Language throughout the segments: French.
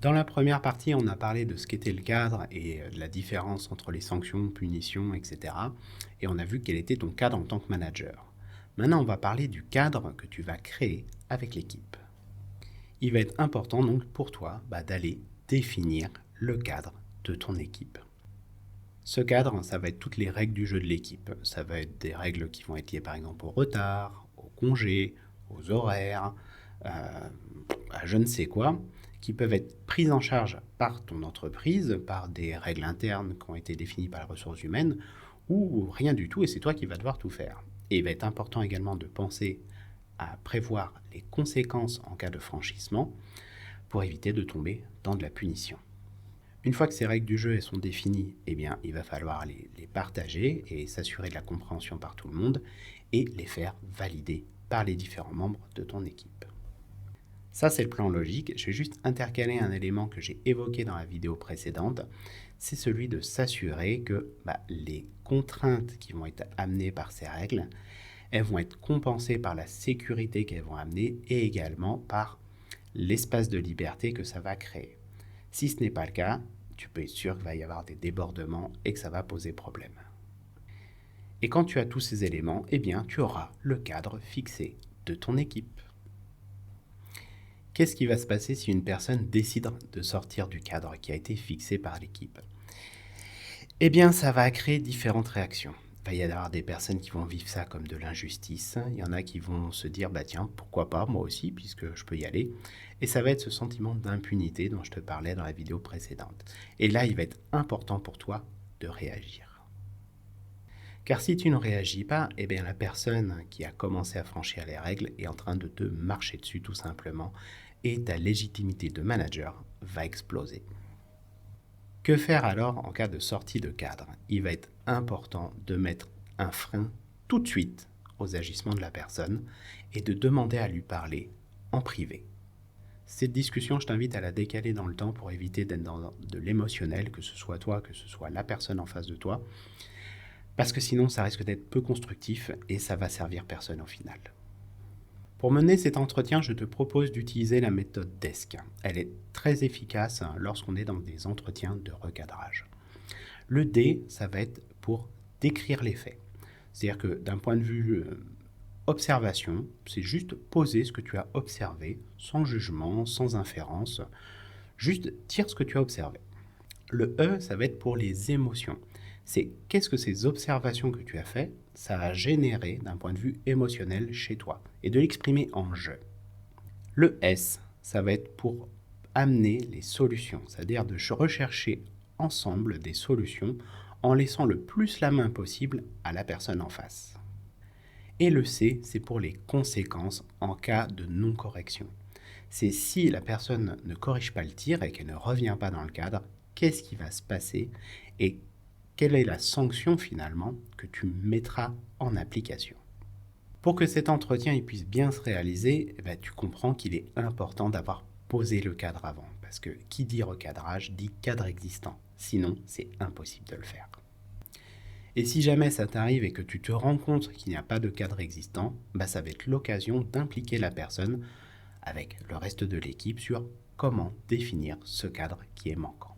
Dans la première partie, on a parlé de ce qu'était le cadre et de la différence entre les sanctions, punitions, etc. Et on a vu quel était ton cadre en tant que manager. Maintenant, on va parler du cadre que tu vas créer avec l'équipe. Il va être important donc pour toi d'aller définir le cadre de ton équipe. Ce cadre, ça va être toutes les règles du jeu de l'équipe. Ça va être des règles qui vont être liées par exemple au retard, au congé, aux horaires, à je ne sais quoi, qui peuvent être prises en charge par ton entreprise, par des règles internes qui ont été définies par les ressources humaines, ou rien du tout, et c'est toi qui vas devoir tout faire. Et il va être important également de penser à prévoir les conséquences en cas de franchissement pour éviter de tomber dans de la punition. Une fois que ces règles du jeu elles sont définies, il va falloir les partager et s'assurer de la compréhension par tout le monde et les faire valider par les différents membres de ton équipe. Ça, c'est le plan logique. Je vais juste intercaler un élément que j'ai évoqué dans la vidéo précédente. C'est celui de s'assurer que les contraintes qui vont être amenées par ces règles, elles vont être compensées par la sécurité qu'elles vont amener et également par l'espace de liberté que ça va créer. Si ce n'est pas le cas, tu peux être sûr qu'il va y avoir des débordements et que ça va poser problème. Et quand tu as tous ces éléments, tu auras le cadre fixé de ton équipe. Qu'est-ce qui va se passer si une personne décide de sortir du cadre qui a été fixé par l'équipe ? Ça va créer différentes réactions. Il va y avoir des personnes qui vont vivre ça comme de l'injustice. Il y en a qui vont se dire, tiens, pourquoi pas, moi aussi, puisque je peux y aller. Et ça va être ce sentiment d'impunité dont je te parlais dans la vidéo précédente. Et là, il va être important pour toi de réagir. Car si tu ne réagis pas, la personne qui a commencé à franchir les règles est en train de te marcher dessus tout simplement et ta légitimité de manager va exploser. Que faire alors en cas de sortie de cadre ? Il va être important de mettre un frein tout de suite aux agissements de la personne et de demander à lui parler en privé. Cette discussion, je t'invite à la décaler dans le temps pour éviter d'être dans de l'émotionnel, que ce soit toi, que ce soit la personne en face de toi, parce que sinon ça risque d'être peu constructif et ça va servir personne au final. Pour mener cet entretien, je te propose d'utiliser la méthode DESC. Elle est très efficace lorsqu'on est dans des entretiens de recadrage. Le D, ça va être pour décrire les faits. C'est-à-dire que d'un point de vue observation, c'est juste poser ce que tu as observé, sans jugement, sans inférence, juste dire ce que tu as observé. Le E, ça va être pour les émotions. C'est qu'est-ce que ces observations que tu as faites, ça a généré d'un point de vue émotionnel chez toi, et de l'exprimer en je. Le S, ça va être pour amener les solutions, c'est-à-dire de rechercher ensemble des solutions en laissant le plus la main possible à la personne en face. Et le C, c'est pour les conséquences en cas de non-correction. C'est si la personne ne corrige pas le tir et qu'elle ne revient pas dans le cadre, qu'est-ce qui va se passer et quelle est la sanction finalement que tu mettras en application. Pour que cet entretien il puisse bien se réaliser, tu comprends qu'il est important d'avoir posé le cadre avant. Parce que qui dit recadrage dit cadre existant. Sinon, c'est impossible de le faire. Et si jamais ça t'arrive et que tu te rends compte qu'il n'y a pas de cadre existant, ça va être l'occasion d'impliquer la personne avec le reste de l'équipe sur comment définir ce cadre qui est manquant.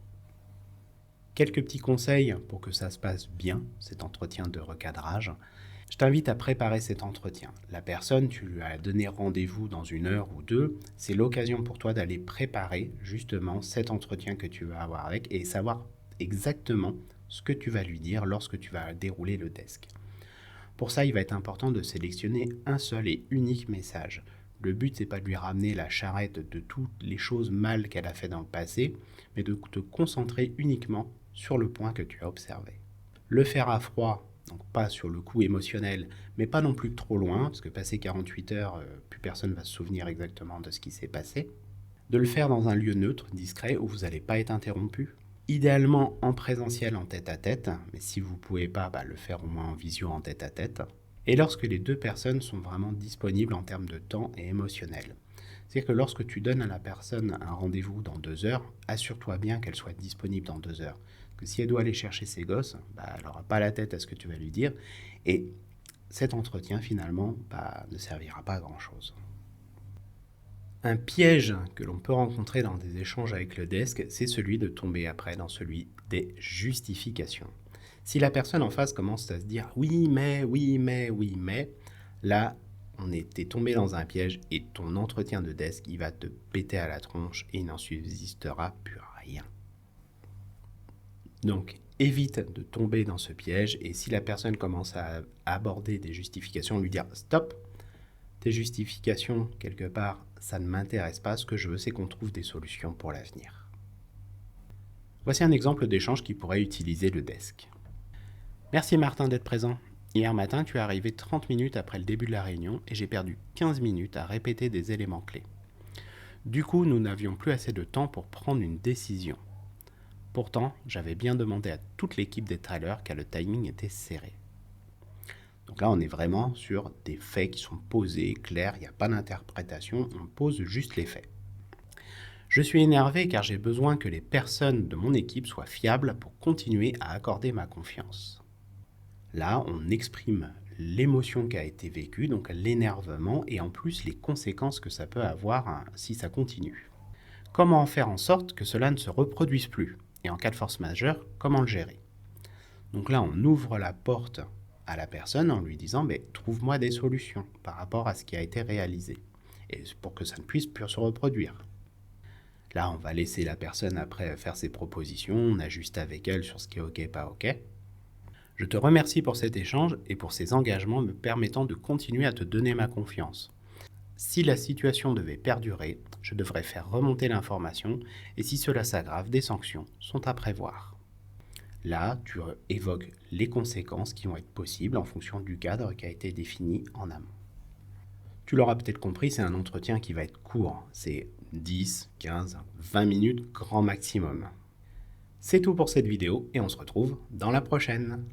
Quelques petits conseils pour que ça se passe bien, cet entretien de recadrage. Je t'invite à préparer cet entretien. La personne, tu lui as donné rendez-vous dans 1 heure ou 2. C'est l'occasion pour toi d'aller préparer justement cet entretien que tu vas avoir avec et savoir exactement ce que tu vas lui dire lorsque tu vas dérouler le desk. Pour ça, il va être important de sélectionner un seul et unique message. Le but, c'est pas de lui ramener la charrette de toutes les choses mal qu'elle a fait dans le passé, mais de te concentrer uniquement sur le point que tu as observé. Le faire à froid, donc pas sur le coup émotionnel, mais pas non plus trop loin, parce que passé 48 heures, plus personne ne va se souvenir exactement de ce qui s'est passé. De le faire dans un lieu neutre, discret, où vous n'allez pas être interrompu. Idéalement en présentiel en tête-à-tête, mais si vous ne pouvez pas, le faire au moins en visio en tête-à-tête. Et lorsque les 2 personnes sont vraiment disponibles en termes de temps et émotionnel. C'est-à-dire que lorsque tu donnes à la personne un rendez-vous dans 2 heures, assure-toi bien qu'elle soit disponible dans 2 heures. Que si elle doit aller chercher ses gosses, elle n'aura pas la tête à ce que tu vas lui dire. Et cet entretien, finalement, ne servira pas à grand-chose. Un piège que l'on peut rencontrer dans des échanges avec le desk, c'est celui de tomber après dans celui des justifications. Si la personne en face commence à se dire oui mais, oui mais, oui mais, là t'es tombé dans un piège et ton entretien de desk il va te péter à la tronche et il n'en subsistera plus rien. Donc évite de tomber dans ce piège et si la personne commence à aborder des justifications, lui dire stop, tes justifications quelque part ça ne m'intéresse pas, ce que je veux c'est qu'on trouve des solutions pour l'avenir. Voici un exemple d'échange qui pourrait utiliser le desk. Merci Martin d'être présent. Hier matin, tu es arrivé 30 minutes après le début de la réunion et j'ai perdu 15 minutes à répéter des éléments clés. Du coup, nous n'avions plus assez de temps pour prendre une décision. Pourtant, j'avais bien demandé à toute l'équipe des trailers car le timing était serré. Donc là, on est vraiment sur des faits qui sont posés, clairs, il n'y a pas d'interprétation, on pose juste les faits. Je suis énervé car j'ai besoin que les personnes de mon équipe soient fiables pour continuer à accorder ma confiance. Là, on exprime l'émotion qui a été vécue, donc l'énervement, et en plus les conséquences que ça peut avoir si ça continue. Comment faire en sorte que cela ne se reproduise plus? Et en cas de force majeure, comment le gérer? Donc là, on ouvre la porte à la personne en lui disant « trouve-moi des solutions par rapport à ce qui a été réalisé, et pour que ça ne puisse plus se reproduire ». Là, on va laisser la personne après faire ses propositions, on ajuste avec elle sur ce qui est OK, pas OK. Je te remercie pour cet échange et pour ces engagements me permettant de continuer à te donner ma confiance. Si la situation devait perdurer, je devrais faire remonter l'information et si cela s'aggrave, des sanctions sont à prévoir. Là, tu évoques les conséquences qui vont être possibles en fonction du cadre qui a été défini en amont. Tu l'auras peut-être compris, c'est un entretien qui va être court. C'est 10, 15, 20 minutes grand maximum. C'est tout pour cette vidéo et on se retrouve dans la prochaine.